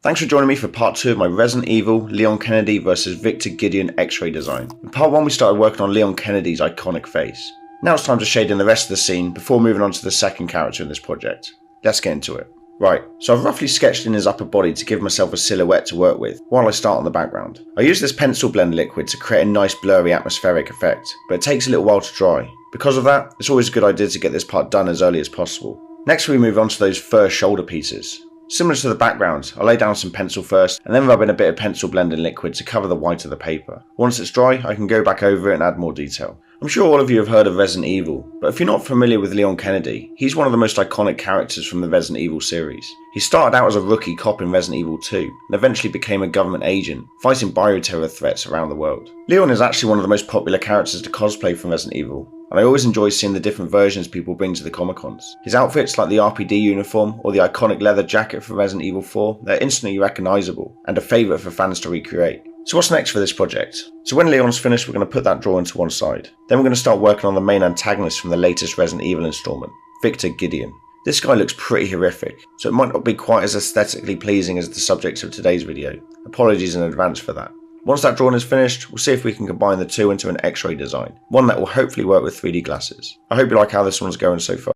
Thanks for joining me for part 2 of my Resident Evil Leon Kennedy vs Victor Gideon X-ray design. In part 1 we started working on Leon Kennedy's iconic face. Now it's time to shade in the rest of the scene before moving on to the second character in this project. Let's get into it. Right, so I've roughly sketched in his upper body to give myself a silhouette to work with while I start on the background. I use this pencil blend liquid to create a nice blurry atmospheric effect, but it takes a little while to dry. Because of that, it's always a good idea to get this part done as early as possible. Next we move on to those first shoulder pieces. Similar to the background, I lay down some pencil first and then rub in a bit of pencil blending liquid to cover the white of the paper. Once it's dry, I can go back over it and add more detail. I'm sure all of you have heard of Resident Evil, but if you're not familiar with Leon Kennedy, he's one of the most iconic characters from the Resident Evil series. He started out as a rookie cop in Resident Evil 2 and eventually became a government agent, fighting bioterror threats around the world. Leon is actually one of the most popular characters to cosplay from Resident Evil, and I always enjoy seeing the different versions people bring to the Comic-Cons. His outfits like the RPD uniform or the iconic leather jacket from Resident Evil 4, they're instantly recognisable and a favourite for fans to recreate. So what's next for this project? So when Leon's finished, we're going to put that drawing to one side. Then we're going to start working on the main antagonist from the latest Resident Evil installment, Victor Gideon. This guy looks pretty horrific, so it might not be quite as aesthetically pleasing as the subject of today's video. Apologies in advance for that. Once that drawing is finished, we'll see if we can combine the two into an X-ray design, one that will hopefully work with 3D glasses. I hope you like how this one's going so far.